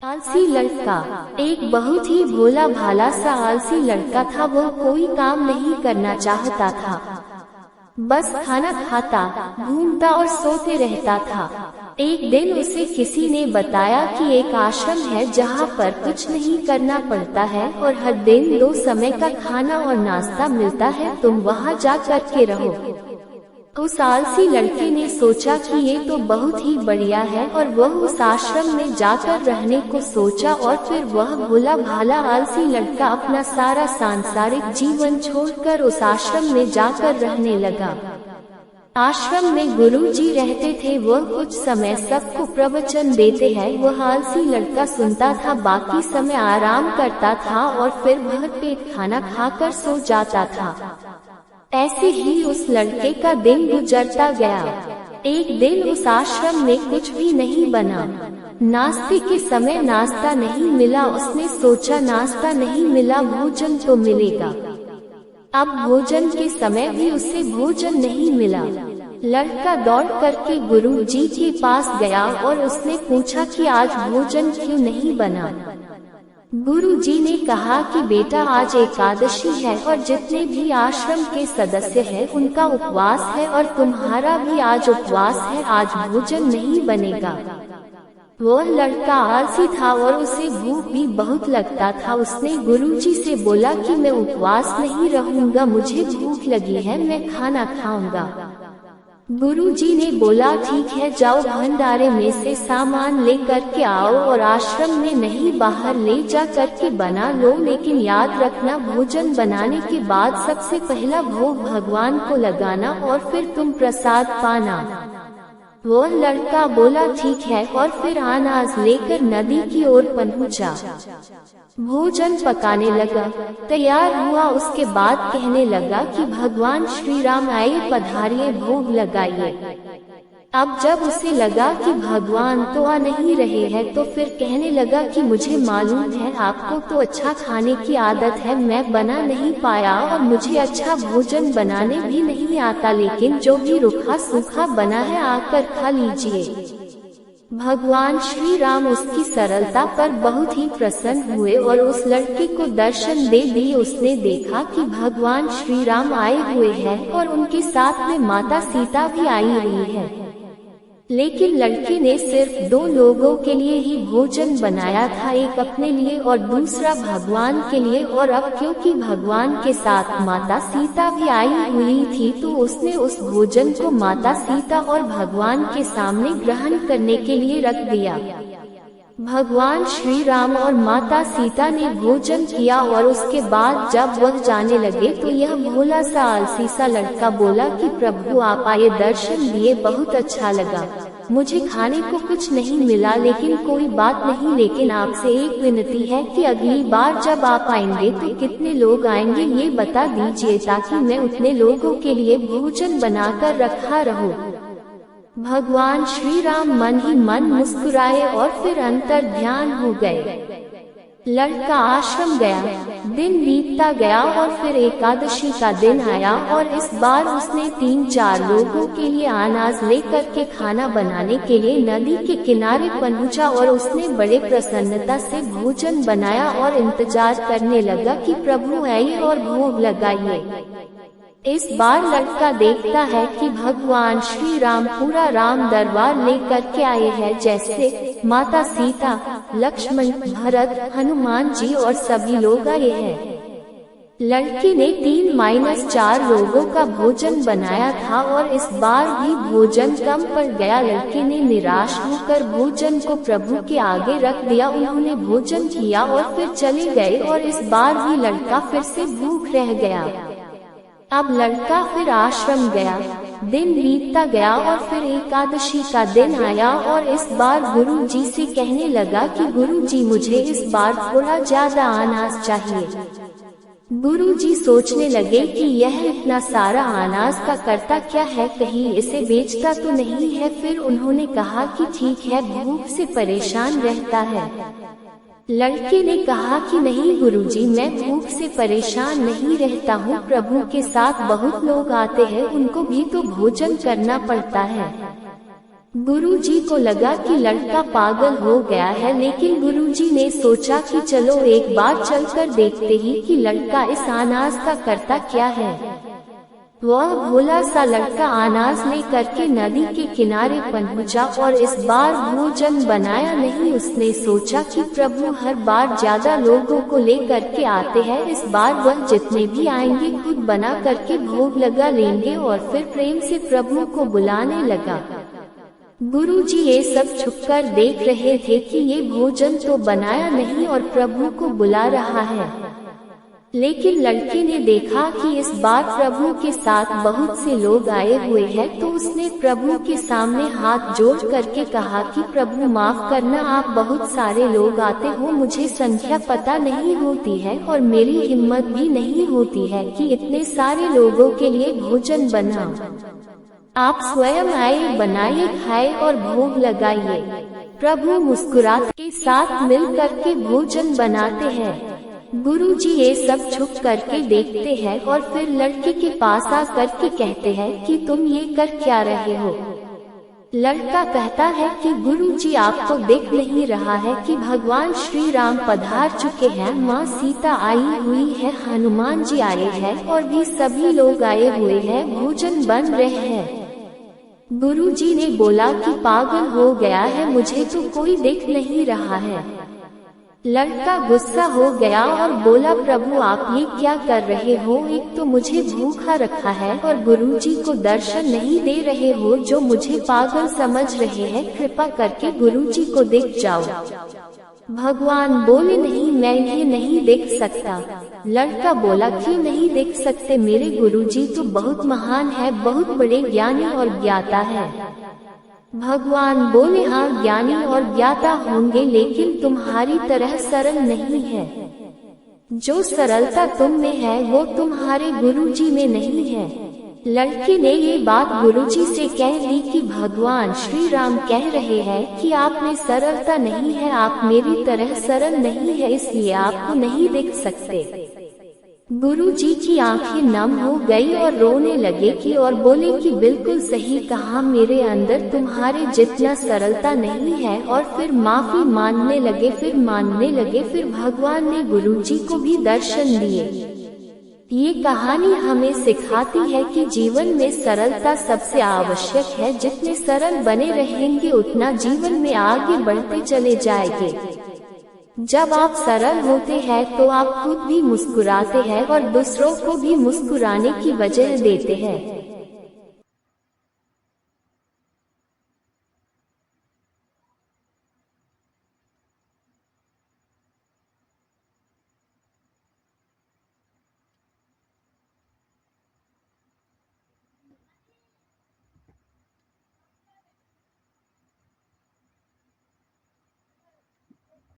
आलसी लड़का। एक बहुत ही भोला भाला सा आलसी लड़का था। वो कोई काम नहीं करना चाहता था, बस खाना खाता, घूमता और सोते रहता था। एक दिन उसे किसी ने बताया कि एक आश्रम है जहाँ पर कुछ नहीं करना पड़ता है और हर दिन 2 समय का खाना और नाश्ता मिलता है, तुम वहाँ जा करके रहो। उस आलसी लड़के ने सोचा कि ये तो बहुत ही बढ़िया है और वह उस आश्रम में जाकर रहने को सोचा। और फिर वह भोला भाला आलसी लड़का अपना सारा सांसारिक जीवन छोड़कर उस आश्रम में जाकर रहने लगा। आश्रम में गुरुजी रहते थे। वह कुछ समय सबको प्रवचन देते हैं। वह आलसी लड़का सुनता था, बाकी समय आराम करता था और फिर भरपेट खाना खाकर सो जाता था। ऐसे ही उस लड़के का दिन गुजरता गया। एक दिन उस आश्रम में कुछ भी नहीं बना। नाश्ते के समय नाश्ता नहीं मिला। उसने सोचा नाश्ता नहीं मिला, भोजन तो मिलेगा। अब भोजन के समय भी उसे भोजन नहीं मिला। लड़का दौड़ करके गुरुजी के पास गया और उसने पूछा कि आज भोजन क्यों नहीं बना। गुरुजी ने कहा कि बेटा, आज एकादशी है और जितने भी आश्रम के सदस्य हैं उनका उपवास है और तुम्हारा भी आज उपवास है, आज भोजन नहीं बनेगा। वह लड़का आलसी था और उसे भूख भी बहुत लगता था। उसने गुरुजी से बोला कि मैं उपवास नहीं रहूंगा, मुझे भूख लगी है, मैं खाना खाऊंगा। गुरुजी ने बोला ठीक है, जाओ भंडारे में से सामान ले करके आओ और आश्रम में नहीं बाहर ले जा करके बना लो, लेकिन याद रखना भोजन बनाने के बाद सबसे पहला भोग भगवान को लगाना और फिर तुम प्रसाद पाना। वह लड़का बोला ठीक है और फिर अनाज लेकर नदी की ओर पहुंचा। भोजन पकाने लगा, तैयार हुआ। उसके बाद कहने लगा कि भगवान श्री राम आए, पधारिए, भोग लगाइए। अब जब उसे लगा कि भगवान तो आ नहीं रहे हैं तो फिर कहने लगा कि मुझे मालूम है आपको तो अच्छा खाने की आदत है, मैं बना नहीं पाया और मुझे अच्छा भोजन बनाने भी नहीं आता, लेकिन जो भी रूखा सूखा बना है आकर खा लीजिए। भगवान श्री राम उसकी सरलता पर बहुत ही प्रसन्न हुए और उस लड़के को दर्शन दे दिए। उसने देखा कि भगवान श्री राम आए हुए हैं और उनके साथ में माता सीता भी आई हुई है, लेकिन लड़के ने सिर्फ 2 लोगों के लिए ही भोजन बनाया था, एक अपने लिए और दूसरा भगवान के लिए। और अब क्योंकि भगवान के साथ माता सीता भी आई हुई थी तो उसने उस भोजन को माता सीता और भगवान के सामने ग्रहण करने के लिए रख दिया। भगवान श्री राम और माता सीता ने भोजन किया और उसके बाद जब वह जाने लगे तो यह भोला सा आलसी सा लड़का बोला कि प्रभु आप आए, दर्शन दिए, बहुत अच्छा लगा। मुझे खाने को कुछ नहीं मिला, लेकिन कोई बात नहीं, लेकिन आपसे एक विनती है कि अगली बार जब आप आएंगे तो कितने लोग आएंगे ये बता दीजिए, ताकि मैं उतने लोगों के लिए भोजन बनाकर रखा रहूं। भगवान श्री राम मन ही मन मुस्कुराए और फिर अंतर ध्यान हो गए। लड़का आश्रम गया, दिन बीतता गया और फिर एकादशी का दिन आया और इस बार उसने 3-4 लोगों के लिए अनाज लेकर के खाना बनाने के लिए नदी के किनारे पहुंचा और उसने बड़े प्रसन्नता से भोजन बनाया और इंतजार करने लगा कि प्रभु आइए और भोग लगाइए। इस बार लड़का देखता है कि भगवान श्री राम पूरा राम दरबार लेकर के आए हैं, जैसे माता सीता, लक्ष्मण, भरत, हनुमान जी और सभी लोग आए हैं। लड़के ने 3-4 लोगों का भोजन बनाया था और इस बार भी भोजन कम पड़ गया। लड़के ने निराश होकर भोजन को प्रभु के आगे रख दिया। उन्होंने भोजन किया और फिर चले गए और इस बार भी लड़का फिर से भूख रह गया। अब लड़का फिर आश्रम गया, दिन बीतता गया और फिर एकादशी का दिन आया और इस बार गुरुजी से कहने लगा कि गुरुजी मुझे इस बार थोड़ा ज्यादा अनाज चाहिए। गुरुजी सोचने लगे कि यह इतना सारा अनाज का करता क्या है, कहीं इसे बेचता तो नहीं है। फिर उन्होंने कहा कि ठीक है, भूख से परेशान रहता है। लड़के ने कहा कि नहीं गुरुजी, मैं भूख से परेशान नहीं रहता हूँ, प्रभु के साथ बहुत लोग आते हैं, उनको भी तो भोजन करना पड़ता है। गुरुजी को लगा कि लड़का पागल हो गया है, लेकिन गुरुजी ने सोचा कि चलो एक बार चलकर देखते ही कि लड़का इस अनाज का करता क्या है। वह भोला सा लड़का अनाज ले करके नदी के किनारे पहुंचा और इस बार भोजन बनाया नहीं। उसने सोचा कि प्रभु हर बार ज्यादा लोगों को ले करके आते हैं, इस बार वह जितने भी आएंगे खुद बना करके भोग लगा लेंगे। और फिर प्रेम से प्रभु को बुलाने लगा। गुरुजी ये सब छुपकर देख रहे थे कि ये भोजन तो बनाया नहीं और प्रभु को बुला रहा है। लेकिन लड़के ने देखा कि इस बार प्रभु के साथ बहुत से लोग आए हुए हैं, तो उसने प्रभु के सामने हाथ जोड़ करके कहा कि प्रभु माफ करना, आप बहुत सारे लोग आते हो, मुझे संख्या पता नहीं होती है और मेरी हिम्मत भी नहीं होती है कि इतने सारे लोगों के लिए भोजन बनाऊं। आप स्वयं आए, बनाइए, खाए और भोग लगाइए। प्रभु मुस्कुराते के साथ मिल करके भोजन बनाते हैं। गुरुजी ये सब छुप करके देखते हैं और फिर लड़के के पास आ करके कहते हैं कि तुम ये कर क्या रहे हो। लड़का कहता है कि गुरुजी आपको देख नहीं रहा है कि भगवान श्री राम पधार चुके हैं, माँ सीता आई हुई है, हनुमान जी आए हैं और भी सभी लोग आए हुए हैं, भोजन बन रहे हैं। गुरुजी ने बोला कि पागल हो गया है, मुझे तो कोई देख नहीं रहा है। लड़का गुस्सा हो गया और बोला प्रभु आप ये क्या कर रहे हो, एक तो मुझे भूखा रखा है और गुरुजी को दर्शन नहीं दे रहे हो, जो मुझे पागल समझ रहे हैं, कृपा करके गुरुजी को देख जाओ। भगवान बोले नहीं, मैं ये नहीं देख सकता। लड़का बोला क्यों नहीं देख सकते, मेरे गुरुजी तो बहुत महान है, बहुत बड़े ज्ञानी और ज्ञाता है। भगवान बोले हाँ ज्ञानी और ज्ञाता होंगे, लेकिन तुम्हारी तरह सरल नहीं है। जो सरलता तुम में है वो तुम्हारे गुरुजी में नहीं है। लड़के ने ये बात गुरुजी से कह दी कि भगवान श्री राम कह रहे हैं कि आप में सरलता नहीं है, आप मेरी तरह सरल नहीं है, इसलिए आपको नहीं देख सकते। गुरुजी की आंखें नम हो गई और रोने लगे कि और बोले कि बिल्कुल सही कहा, मेरे अंदर तुम्हारे जितना सरलता नहीं है। और फिर माफी मांगने लगे, फिर भगवान ने गुरुजी को भी दर्शन दिए। ये कहानी हमें सिखाती है कि जीवन में सरलता सबसे आवश्यक है। जितने सरल बने रहेंगे उतना जीवन में आगे बढ़ते चले जाएंगे। जब आप सरल होते हैं तो आप खुद भी मुस्कुराते हैं और दूसरों को भी मुस्कुराने की वजह देते हैं।